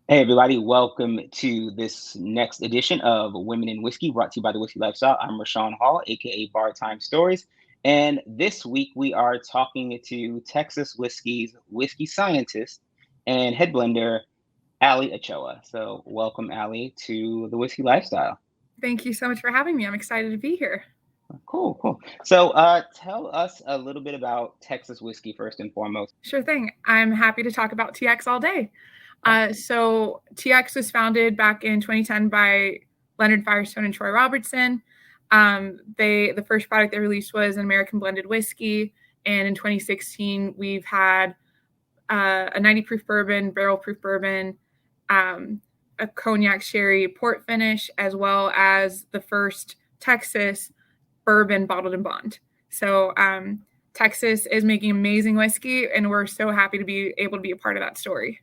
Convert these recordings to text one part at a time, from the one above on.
Hey everybody, welcome to this next edition of Women in Whiskey, brought to you by the Whiskey Lifestyle. I'm Rashawn Hall, aka Bar Time Stories, and this week we are talking to Texas Whiskey's whiskey scientist and head blender, Ali Ochoa. So, welcome, Ali, to the Whiskey Lifestyle. Thank you so much for having me. I'm excited to be here. Cool, cool. So, tell us a little bit about Texas whiskey first and foremost. Sure thing. I'm happy to talk about TX all day. Okay. So TX was founded back in 2010 by Leonard Firestone and Troy Robertson. The first product they released was an American blended whiskey, and in 2016 we've had a 90 proof bourbon, barrel proof bourbon, a cognac sherry port finish, as well as the first Texas bourbon bottled in bond. So Texas is making amazing whiskey, and we're so happy to be able to be a part of that story.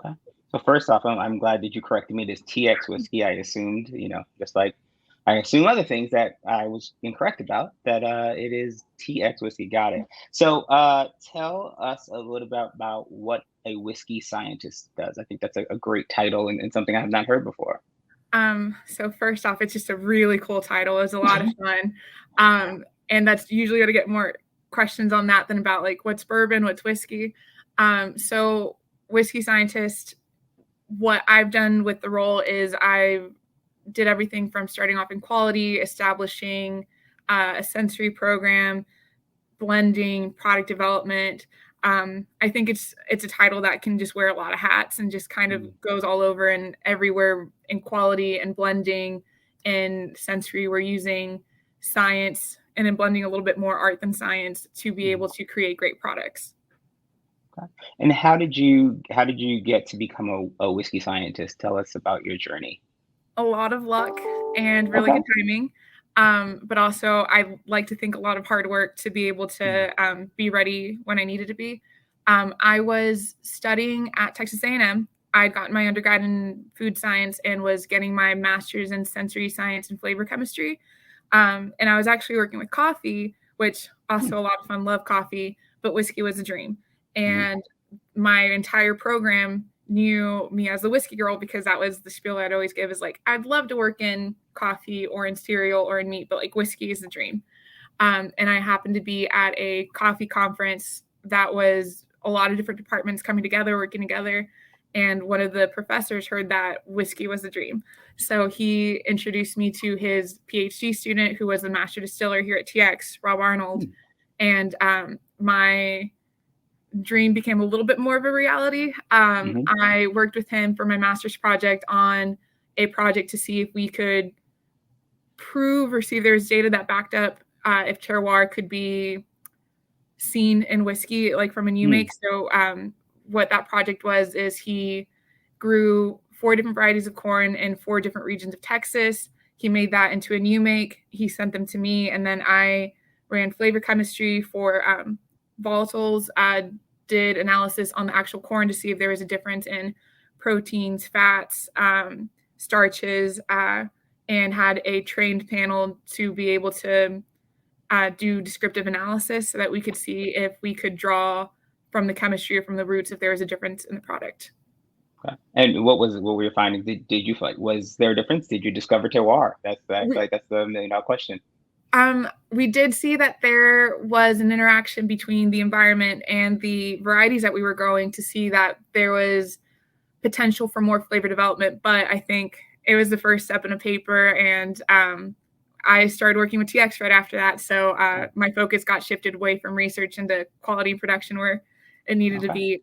Okay. So first off, I'm glad that you corrected me. This TX whiskey, I assumed, just like I assume other things that I was incorrect about, that it is TX whiskey. Got it. So tell us a little about what a whiskey scientist does. I think that's a great title and something I have not heard before. So first off, it's just a really cool title. It was a lot of fun. And that's usually going to get more questions on that than about like what's bourbon, what's whiskey. So whiskey scientist, what I've done with the role is I did everything from starting off in quality, establishing a sensory program, blending, product development. I think it's a title that can just wear a lot of hats and just kind of goes all over and everywhere in quality and blending and sensory. We're using science and in blending a little bit more art than science to be able to create great products. Okay. And how did you get to become a whiskey scientist? Tell us about your journey. A lot of luck and really Okay. good timing. But also, I like to think a lot of hard work to be able to be ready when I needed to be. I was studying at Texas A&M. I'd gotten my undergrad in food science and was getting my master's in sensory science and flavor chemistry. And I was actually working with coffee, which also a lot of fun, love coffee, but whiskey was a dream. Mhm. And my entire program knew me as the whiskey girl because that was the spiel I'd always give is like, I'd love to work in coffee or in cereal or in meat, but like whiskey is the dream. And I happened to be at a coffee conference that was a lot of different departments coming together, working together. And one of the professors heard that whiskey was the dream. So he introduced me to his PhD student who was the master distiller here at TX, Rob Arnold. And my dream became a little bit more of a reality. Mhm. I worked with him for my master's project on a project to see if we could prove or see if there's data that backed up if terroir could be seen in whiskey, like from a new make. So what that project was is he grew 4 different varieties of corn in 4 different regions of Texas. He made that into a new make. He sent them to me, and then I ran flavor chemistry for volatiles, did analysis on the actual corn to see if there was a difference in proteins, fats, starches, and had a trained panel to be able to do descriptive analysis so that we could see if we could draw from the chemistry or from the roots if there was a difference in the product. Okay. And what were your findings? Did you like was there a difference? Did you discover terroir? That's the $1 million question. We did see that there was an interaction between the environment and the varieties that we were growing to see that there was potential for more flavor development. But I think it was the first step in a paper, and I started working with TX right after that. So my focus got shifted away from research into quality and production where it needed to Okay.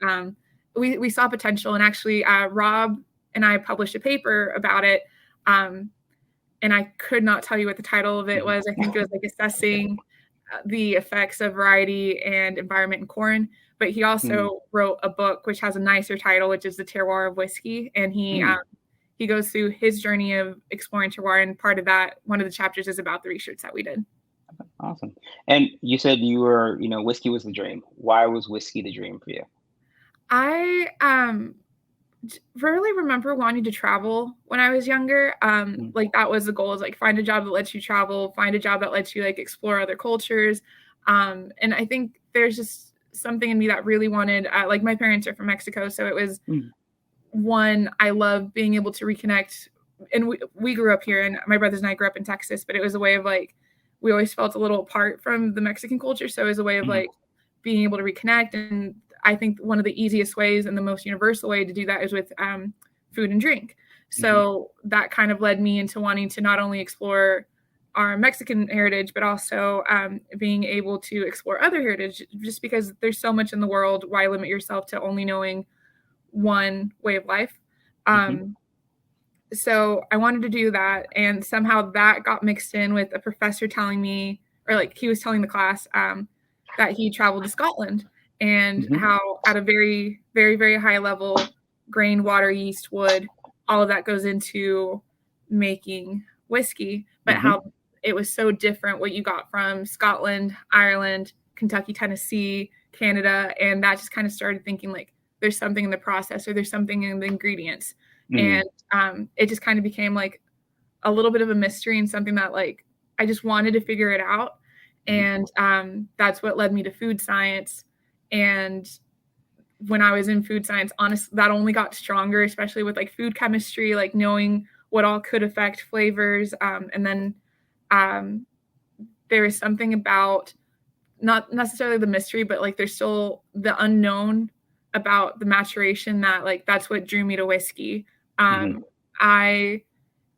be. We saw potential, and actually Rob and I published a paper about it. And I could not tell you what the title of it was. I think it was like assessing the effects of variety and environment in corn. But he Mhm. also wrote a book which has a nicer title, which is The Terroir of Whiskey. And he goes through his journey of exploring terroir. And part of that, one of the chapters is about the research that we did. Awesome. And you said whiskey was the dream. Why was whiskey the dream for you? I rarely remember wanting to travel when I was younger. Mm. Like that was the goal, is like find a job that lets you travel, find a job that lets you like explore other cultures. And I think there's just something in me that really wanted, like my parents are from Mexico. So it was Mm. one, I love being able to reconnect. And we grew up here, and my brothers and I grew up in Texas, but it was a way of like, we always felt a little apart from the Mexican culture. So it was a way of Mhm. like being able to reconnect. And I think one of the easiest ways and the most universal way to do that is with food and drink. So that kind of led me into wanting to not only explore our Mexican heritage, but also being able to explore other heritage, just because there's so much in the world. Why limit yourself to only knowing one way of life? Mhm. So I wanted to do that, and somehow that got mixed in with a professor telling me, or like he was telling the class that he traveled to Scotland, and Mhm. how at a very, very, very high level, grain, water, yeast, wood, all of that goes into making whiskey, but Mhm. how it was so different what you got from Scotland, Ireland, Kentucky, Tennessee, Canada, and that just kind of started thinking like there's something in the process, or there's something in the ingredients. Mhm. And it just kind of became like a little bit of a mystery, and something that like I just wanted to figure it out. Mhm. And that's what led me to food science. And when I was in food science, honestly, that only got stronger, especially with like food chemistry, like knowing what all could affect flavors. And then um, there is something about not necessarily the mystery, but like there's still the unknown about the maturation, that like that's what drew me to whiskey. Mhm. I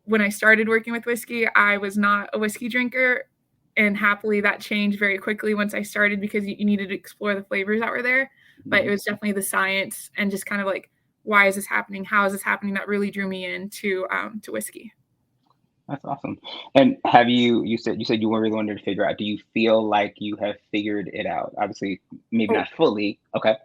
When I started working with whiskey, I was not a whiskey drinker, and happily that changed very quickly once I started, because you needed to explore the flavors that were there. But it Mhm. was definitely the science and just kind of like, why is this happening? How is this happening? That really drew me into to whiskey. That's awesome. And have you said you really wanted to figure out, do you feel like you have figured it out? Obviously, maybe Oh, not fully. Okay.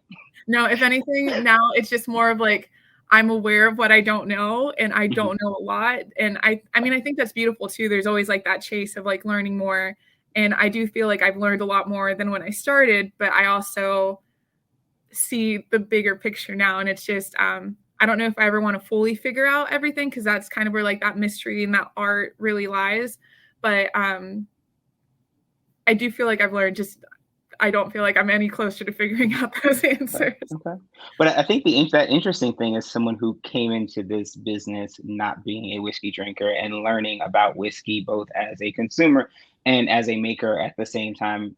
no, if anything, now it's just more of like I'm aware of what I don't know, and I Mhm. don't know a lot. And I mean, I think that's beautiful too. There's always like that chase of like learning more. And I do feel like I've learned a lot more than when I started, but I also see the bigger picture now. And it's just I don't know if I ever want to fully figure out everything, because that's kind of where like that mystery and that art really lies. But I do feel like I've learned, just I don't feel like I'm any closer to figuring out those Okay, answers. okay. But I think that interesting thing is someone who came into this business not being a whiskey drinker and learning about whiskey both as a consumer and as a maker at the same time,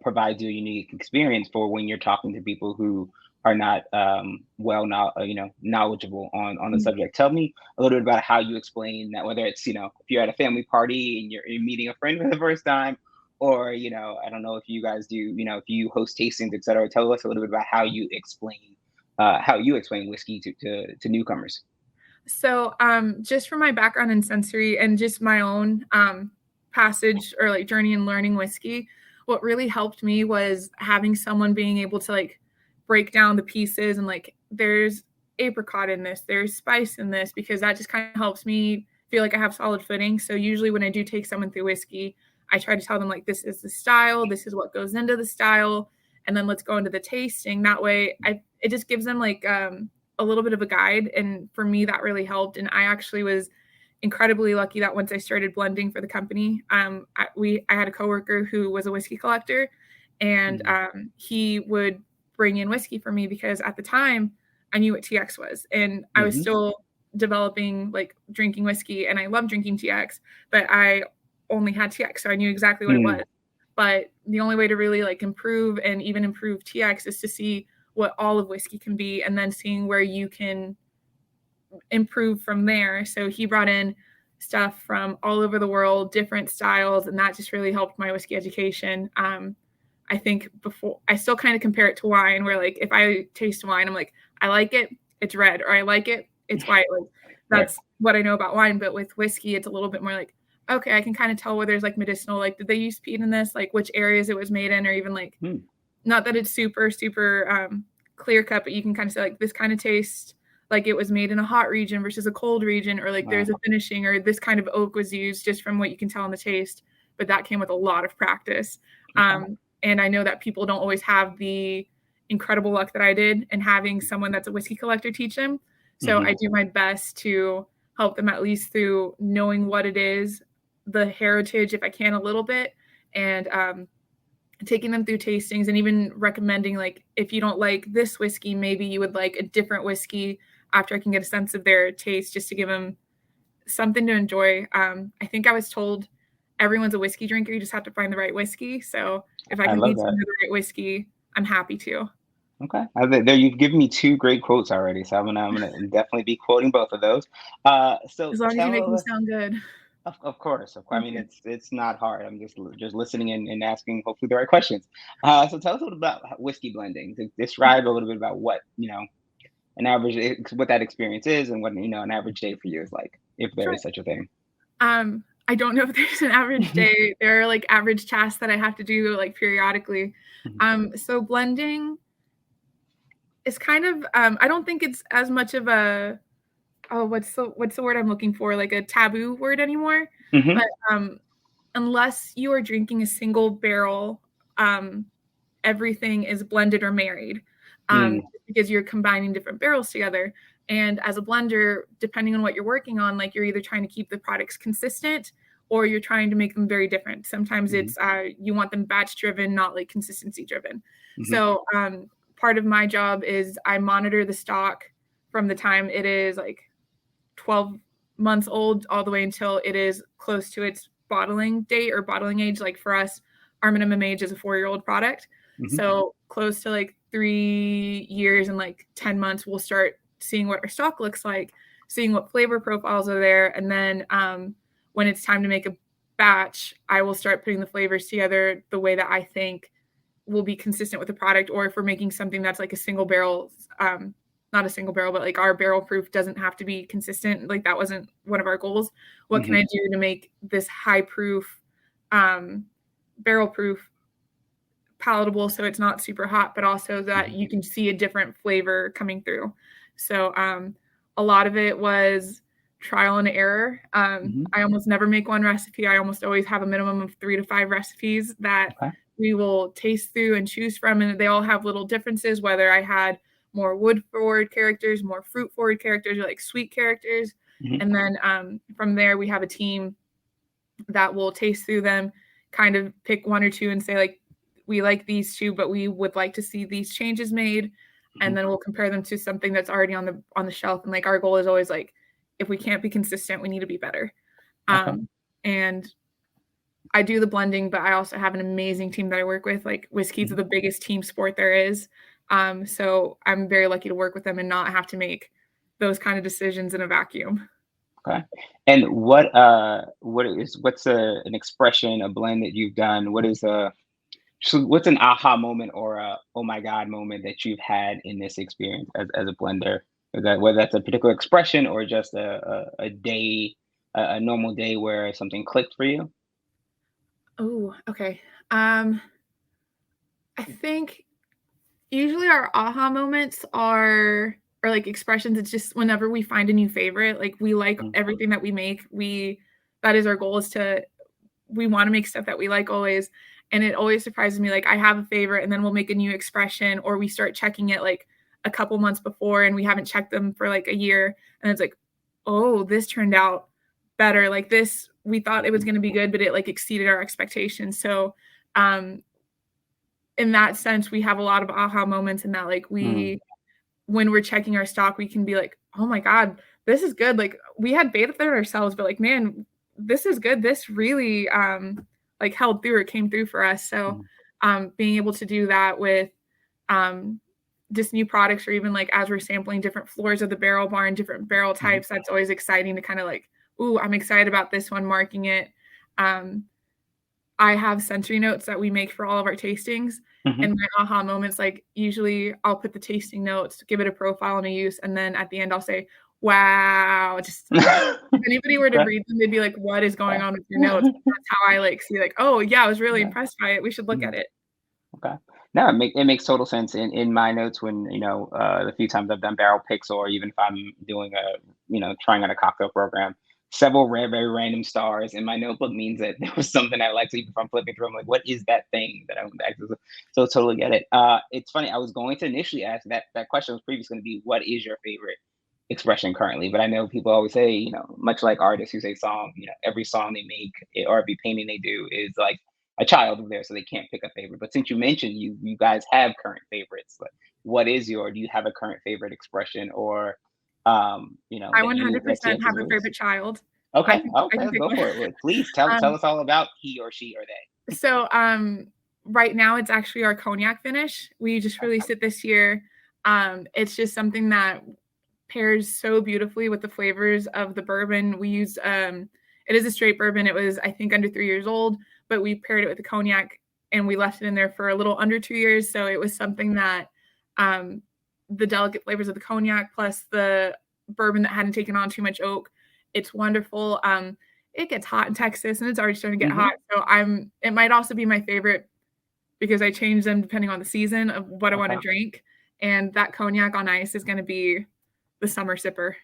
provides you a unique experience for when you're talking to people who are not knowledgeable on the subject. Tell me a little bit about how you explain that, whether it's if you're at a family party and you're meeting a friend for the first time, or I don't know if you guys do if you host tastings, etc. Tell us a little bit about how you explain whiskey to newcomers. So, just from my background in sensory and just my own passage or like journey in learning whiskey, what really helped me was having someone being able to like break down the pieces, and like there's apricot in this, there's spice in this, because that just kind of helps me feel like I have solid footing. So usually when I do take someone through whiskey, I try to tell them like, this is the style, this is what goes into the style, and then let's go into the tasting. That way, it just gives them like a little bit of a guide. And for me, that really helped. And I actually was incredibly lucky that once I started blending for the company, I had a coworker who was a whiskey collector, and Mhm. he would bring in whiskey for me, because at the time I knew what TX was, and I was Mhm. still developing like drinking whiskey, and I love drinking TX, but I only had TX, so I knew exactly what it was. Mm. But the only way to really like improve and even improve TX is to see what all of whiskey can be, and then seeing where you can improve from there. So he brought in stuff from all over the world, different styles, and that just really helped my whiskey education. I think before I still kind of compare it to wine, where like if I taste wine, I'm like, I like it, it's red, or I like it, it's white. Like Right. that's what I know about wine. But with whiskey, it's a little bit more like, okay, I can kind of tell where there's like medicinal, like did they use peat in this, like which areas it was made in, or even like Mm. not that it's super super clear cut, but you can kind of say like this kind of tastes like it was made in a hot region versus a cold region, or like there's Wow. a finishing, or this kind of oak was used, just from what you can tell in the taste. But that came with a lot of practice. Okay. And I know that people don't always have the incredible luck that I did in having someone that's a whiskey collector teach them. So Mhm. I do my best to help them at least through knowing what it is, the heritage, if I can, a little bit, and taking them through tastings, and even recommending like if you don't like this whiskey, maybe you would like a different whiskey after I can get a sense of their taste, just to give them something to enjoy. I think I was told everyone's a whiskey drinker. You just have to find the right whiskey. So if I I can love feed someone that. the right whiskey, I'm happy to. Okay, there you've given me two great quotes already, so I'm gonna definitely be quoting both of those. So As long as you make them tell sound good. of course, of course. I Thank mean, you. it's not hard. I'm just listening and asking hopefully the right questions. So tell us a little about whiskey blending. Describe a little bit about what an average what that experience is and what an average day for you is like, if there Sure. is such a thing. I don't know if there's an average day. There are like average tasks that I have to do like periodically. Mhm. So blending is kind of I don't think it's as much of a what's the word I'm looking for, like a taboo word anymore. But Mhm. unless you are drinking a single barrel, um, everything is blended or married, Mm. because you're combining different barrels together. And as a blender, depending on what you're working on, like you're either trying to keep the products consistent or you're trying to make them very different. Sometimes Mhm. it's you want them batch driven, not like consistency driven. Mhm. So part of my job is I monitor the stock from the time it is like 12 months old all the way until it is close to its bottling date or bottling age. Like for us, our minimum age is a 4-year-old product. Mhm. So close to like 3 years and like 10 months, we'll start seeing what our stock looks like, seeing what flavor profiles are there. And then when it's time to make a batch, I will start putting the flavors together the way that I think will be consistent with the product. Or if we're making something that's like a single barrel, not a single barrel, but like our barrel proof doesn't have to be consistent. Like that wasn't one of our goals. What can Mhm. I do to make this high proof, um, barrel proof palatable so it's not super hot, but also that Mhm. you can see a different flavor coming through. So a lot of it was trial and error. Mhm. I almost never make one recipe. I almost always have a minimum of 3 to 5 recipes that Okay. we will taste through and choose from. And they all have little differences, whether I had more wood forward characters, more fruit forward characters, or like sweet characters. Mhm. And then from there, we have a team that will taste through them, kind of pick one or two and say, like, we like these two, but we would like to see these changes made. And Mhm. then we'll compare them to something that's already on the shelf. And like our goal is always like, if we can't be consistent, we need to be better. Okay. And I do the blending, but I also have an amazing team that I work with. Like whiskey's Mhm. the biggest team sport there is. So I'm very lucky to work with them and not have to make those kind of decisions in a vacuum. Okay. And what's an expression, a blend that you've done? What's an aha moment or a oh my god moment that you've had in this experience as a blender? Is that whether that's a particular expression or just a day, a normal day where something clicked for you? Oh, okay. Um, I think usually our aha moments are or like expressions, it's just whenever we find a new favorite, like we like Mm. everything that we make. We that is our goal is to we want to make stuff that we like always. And it always surprises me. Like I have a favorite and then we'll make a new expression or we start checking it like a couple months before and we haven't checked them for like a year. And it's like, oh, this turned out better. Like this, we thought it was Mhm. going to be good, but it like exceeded our expectations. So um in that sense, we have a lot of aha moments in that like Mm. we when we're checking our stock, we can be like, "Oh my god, this is good." Like we had beta there ourselves, but like, man, this is good. This really like held through or came through for us. So Mm. being able to do that with um just new products or even like as we're sampling different floors of the barrel barn, different barrel Mhm. types, that's always exciting to kind of like, ooh, I'm excited about this one, marking it. Um, I have sensory notes that we make for all of our tastings. Mhm. And my aha moments, like usually I'll put the tasting notes, give it a profile and a use, and then at the end I'll say, wow. Just if anybody were to Okay. read them, they'd be like, what is going Okay. on with your notes? That's how I like see like, oh yeah, I was really Okay. impressed by it. We should look at Mhm. it. Okay. No, it makes total sense in my notes when, the few times I've done barrel picks or even if I'm doing trying out a cocktail program, several very random stars in my notebook means that there was something I like. So even if I'm flipping through, I'm like, what is that thing that I went back to? So totally get it. It's funny. I was going to initially ask that question was previously going to be, what is your favorite expression currently? But I know people always say, much like artists who say song, every song they make or every painting they do is like a child of theirs, so they can't pick a favorite. But since you mentioned you guys have current favorites, like what is your do you have a current favorite expression or I that 100% TX have has a released? favorite child. Okay, I okay, can let's pick go one. for it. Well, please tell us all about he or she or they. So right now it's actually our cognac finish. We just released it this year. It's just something that pairs so beautifully with the flavors of the bourbon. We used it is a straight bourbon. It was, I think, under 3 years old, but we paired it with the cognac and we left it in there for a little under 2 years. So it was something that the delicate flavors of the cognac plus the bourbon that hadn't taken on too much oak. It's wonderful. It gets hot in Texas and it's already starting to get hot. So it might also be my favorite because I change them depending on the season of what I want to drink. And that cognac on ice is going to be the summer sipper.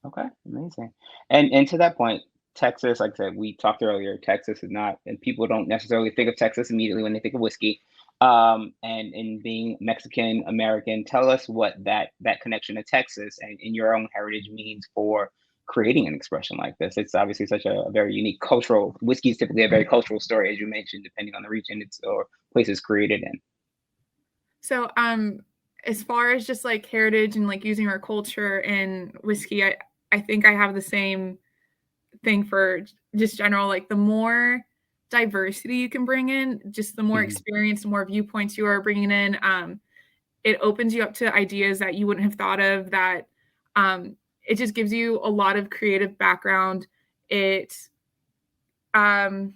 Okay, amazing. And to that point, Texas, like I said, we talked earlier, Texas is not, and people don't necessarily think of Texas immediately when they think of whiskey. And in being Mexican American, tell us what that connection to Texas and your own heritage means for creating an expression like this. It's obviously such a very unique cultural whiskey is typically a very cultural story, as you mentioned, depending on the region it's or place it's created in. So as far as just like heritage and like using our culture and whiskey, I think I have the same thing for just general, like the more diversity you can bring in, just the more Mhm, experience, the more viewpoints you are bringing in. It opens you up to ideas that you wouldn't have thought of that it just gives you a lot of creative background. It um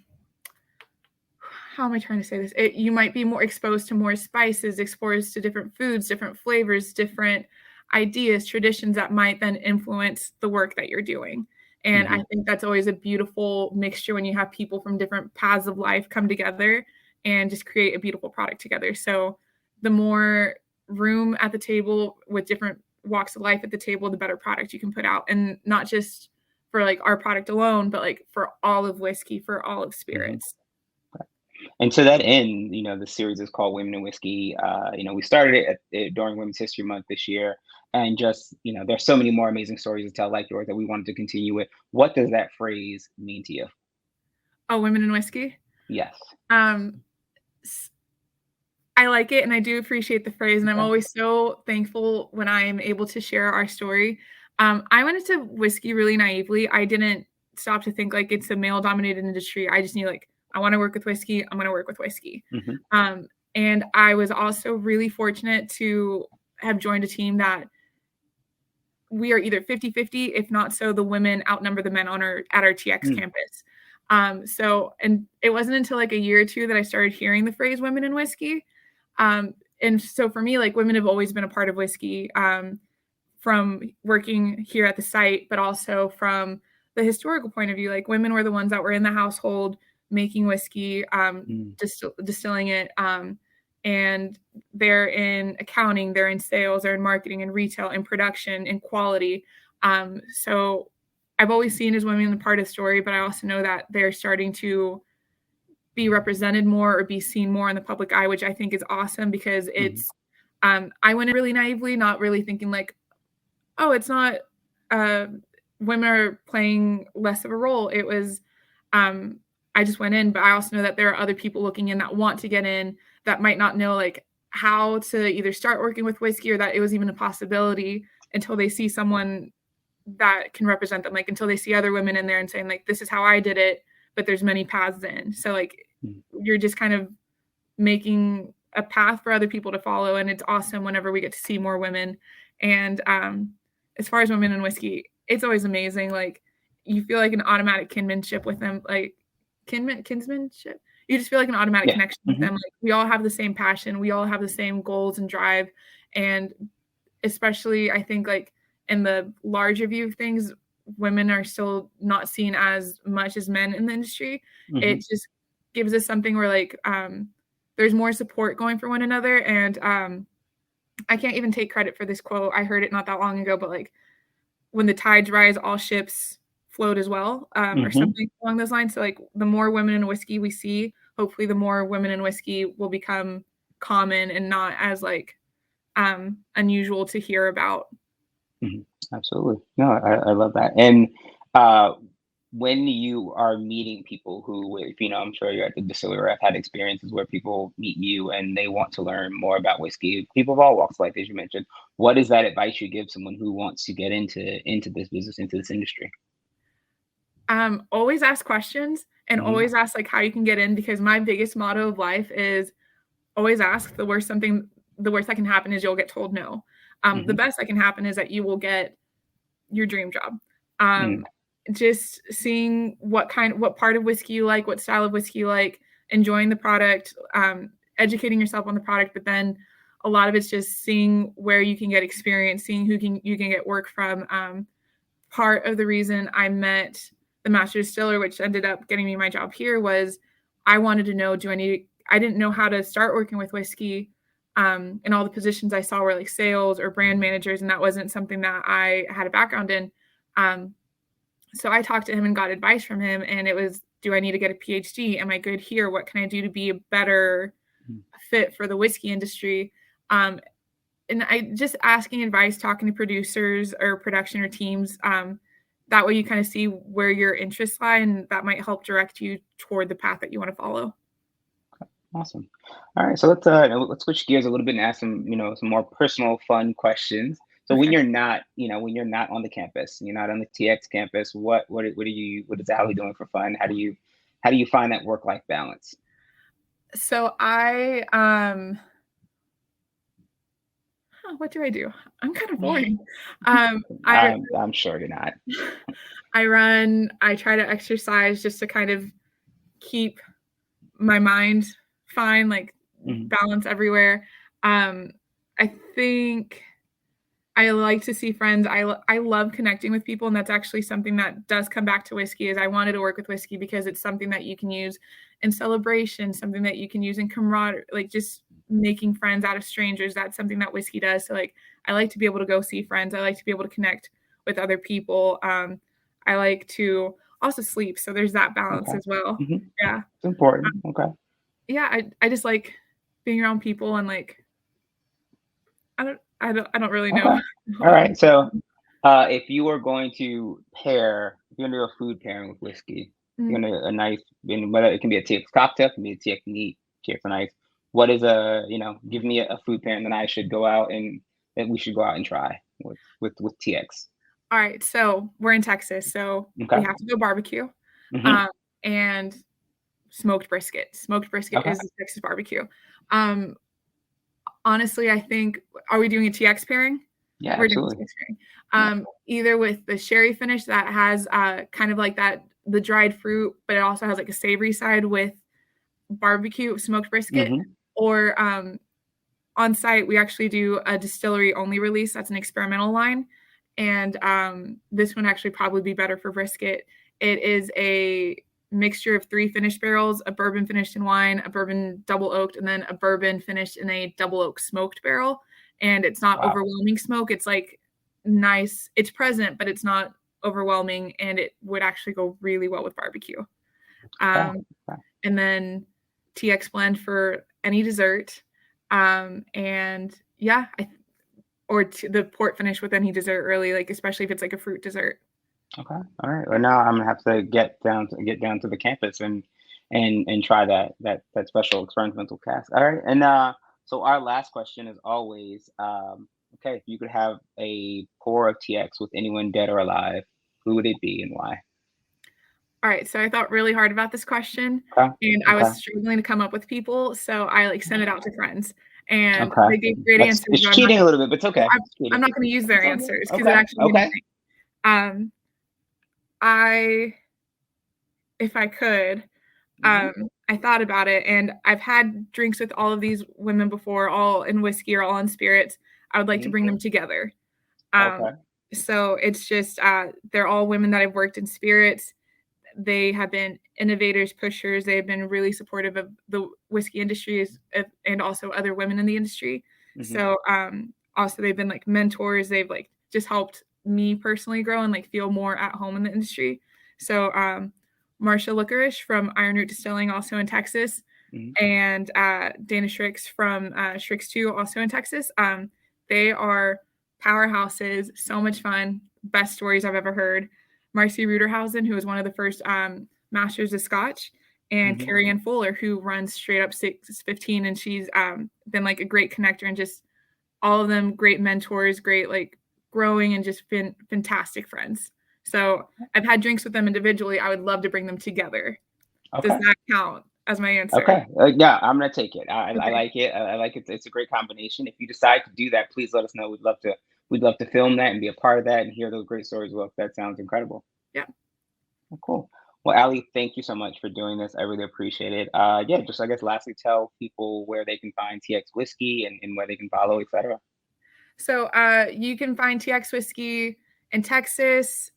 how am I trying to say this? You might be more exposed to more spices, exposed to different foods, different flavors, different ideas, traditions that might then influence the work that you're doing. And I mhm, think that's always a beautiful mixture when you have people from different paths of life come together and just create a beautiful product together. So the more room at the table with different walks of life at the table, the better product you can put out. And not just for like our product alone, but like for all of whiskey, for all of mhm. spirits. And to that end, the series is called Women in Whiskey. We started it during Women's History Month this year, and just there's so many more amazing stories to tell like yours that we wanted to continue with. What does that phrase mean to you? Oh, women in whiskey. Yes. Um, I like it and I do appreciate the phrase, and I'm Okay. always so thankful when I'm able to share our story. I went into whiskey really naively. I didn't stop to think like it's a male dominated industry. I just knew like I want to work with whiskey. I'm going to work with whiskey. Hmm. And I was also really fortunate to have joined a team that we are either 50-50, if not so the women outnumber the men on our at our TX Mm. campus. And it wasn't until like a year or two that I started hearing the phrase women in whiskey. And so for me, like women have always been a part of whiskey from working here at the site, but also from the historical point of view. Like women were the ones that were in the household making whiskey, Mm. distilling it. And they're in accounting, they're in sales, they're in marketing and retail and production and quality. So I've always seen as women a part of the story, but I also know that they're starting to be represented more or be seen more in the public eye, which I think is awesome because Mhm. I went in really naively, not really thinking like, oh, it's not uh, women are playing less of a role. It was, um, I just went in, but I also know that there are other people looking in that want to get in that might not know like how to either start working with whiskey or that it was even a possibility until they see someone that can represent them, like until they see other women in there and saying like, this is how I did it, but there's many paths in. So like, Mhm. you're just kind of making a path for other people to follow. And it's awesome whenever we get to see more women. And as far as women in whiskey, it's always amazing. Like you feel like an automatic kinship with them, like kinsmanship. You just feel like an automatic Yeah. connection with Hmm. them. Like we all have the same passion. We all have the same goals and drive. And especially I think like in the larger view of things, women are still not seen as much as men in the industry. Hmm. It just gives us something where like there's more support going for one another. And I can't even take credit for this quote. I heard it not that long ago, but like when the tides rise, all ships float as well, or Hmm. something along those lines. So like the more women in whiskey we see, hopefully the more women in whiskey will become common and not as like unusual to hear about. Hmm. Absolutely. No, I love that. And uh, when you are meeting people who, if I'm sure you're at the distillery, I've had experiences where people meet you and they want to learn more about whiskey. People of all walks of life, as you mentioned. What is that advice you give someone who wants to get into this business, into this industry? Always ask questions and Hmm. always ask like how you can get in, because my biggest motto of life is always ask. The worst that can happen is you'll get told no. The Hmm. best that can happen is that you will get your dream job. Mm. Um, just seeing what part of whiskey you like, what style of whiskey you like, enjoying the product, educating yourself on the product, but then a lot of it's just seeing where you can get experience, seeing who you can get work from. Part of the reason I met the master distiller, which ended up getting me my job here, was I wanted to know, I didn't know how to start working with whiskey. And all the positions I saw were like sales or brand managers, and that wasn't something that I had a background in. Um, so I talked to him and got advice from him, and it was, do I need to get a PhD? Am I good here? What can I do to be a better Mm. fit for the whiskey industry? And I just asking advice, talking to producers or production or teams. That way you kind of see where your interests lie, and that might help direct you toward the path that you want to follow. Awesome. All right, so let's switch gears a little bit and ask some, some more personal, fun questions. So when Okay. you're not, when you're not on the campus, you're not on the TX campus, what is Allie doing for fun? How do you find that work-life balance? So what do I do? I'm kind of boring. I I'm sure you're not. I run, I try to exercise just to kind of keep my mind fine, like Hmm. balance everywhere. Um, I think I like to see friends. I love connecting with people, and that's actually something that does come back to whiskey. Is I wanted to work with whiskey because it's something that you can use in celebration, something that you can use in camaraderie, like just making friends out of strangers. That's something that whiskey does. So like I like to be able to go see friends. I like to be able to connect with other people. I like to also sleep. So there's that balance Okay. as well. Hmm. Yeah. It's important. Okay. Yeah. I just like being around people, and like I don't really know. Okay. All right. So, if you were going to if you're gonna do a food pairing with whiskey, you're Mm. gonna a nice, whether it can be a TX cocktail, it can be a TX neat, TX on ice. What is give me a food pairing that I should go out and that we should go out and try with TX. All right, so we're in Texas, so we Okay. have to go barbecue, Hmm. and smoked brisket. Smoked brisket Okay. is the Texas barbecue. Um, honestly, I think, are we doing a TX pairing? Yeah, We're doing a absolutely. TX pairing. Yeah. Either with the sherry finish that has kind of like that the dried fruit, but it also has like a savory side with barbecue smoked brisket, Hmm. or on site we actually do a distillery only release. That's an experimental line, and this one actually probably be better for brisket. It is a mixture of 3 finished barrels: a bourbon finished in wine, a bourbon double oaked, and then a bourbon finished in a double oak smoked barrel. And it's not Wow. overwhelming smoke. It's like nice, it's present, but it's not overwhelming, and it would actually go really well with barbecue. Okay. um, Okay. and then TX blend for any dessert. And yeah, the port finish with any dessert, really, like especially if it's like a fruit dessert. Okay. All right. Well, now I'm gonna have to get down to the campus and try that special experimental cast. All right. And so our last question is always, okay, if you could have a pour of TX with anyone dead or alive, who would it be and why? All right, so I thought really hard about this question, Okay. and I was Okay. struggling to come up with people, so I like sent it out to friends, and Okay. they gave great That's answers, it's but cheating a little bit, but it's okay. I'm, It's I'm cheating. not going to use their It's all good. answers because it Okay. actually made me Okay. think. Um, I, if I could, Hmm. I thought about it, and I've had drinks with all of these women before, all in whiskey or all in spirits. I would like to Hmm. bring them together. Um, Okay. so it's just they're all women that have worked in spirits. They have been innovators, pushers. They have been really supportive of the whiskey industry and also other women in the industry. Hmm. So also they've been like mentors. They've like just helped me personally grow and like feel more at home in the industry. So Marsha Licorice from Iron Root Distilling, also in Texas, Hmm. and Dana Shricks from Shricks 2, also in Texas. They are powerhouses, so much fun, best stories I've ever heard. Marcy Ruderhausen, who was one of the first masters of Scotch, and Carrie Ann Fuller, who runs Straight Up 615, and she's been like a great connector, and just all of them great mentors, great like growing, and just been fantastic friends. So I've had drinks with them individually. I would love to bring them together. Okay. Does that count as my answer? Okay. Yeah, I'm gonna take it. I like it. I like it. It's a great combination. If you decide to do that, please let us know. We'd love to film that and be a part of that and hear those great stories. Well, that sounds incredible. Yeah. Oh, cool. Well, Ali, thank you so much for doing this. I really appreciate it. Yeah, just I guess lastly, tell people where they can find TX Whiskey and where they can follow, etc. So you can find TX Whiskey in Texas.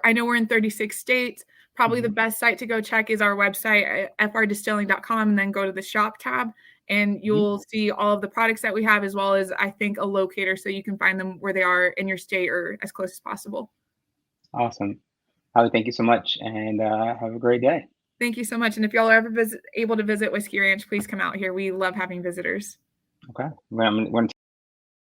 I know we're in 36 states. Probably the best site to go check is our website, frdistilling.com, and then go to the shop tab, and you'll see all of the products that we have, as well as, I think, a locator, so you can find them where they are in your state or as close as possible. Awesome. Ali, thank you so much, and have a great day. Thank you so much. And if y'all are ever able to visit Whiskey Ranch, please come out here. We love having visitors. Okay. We're gonna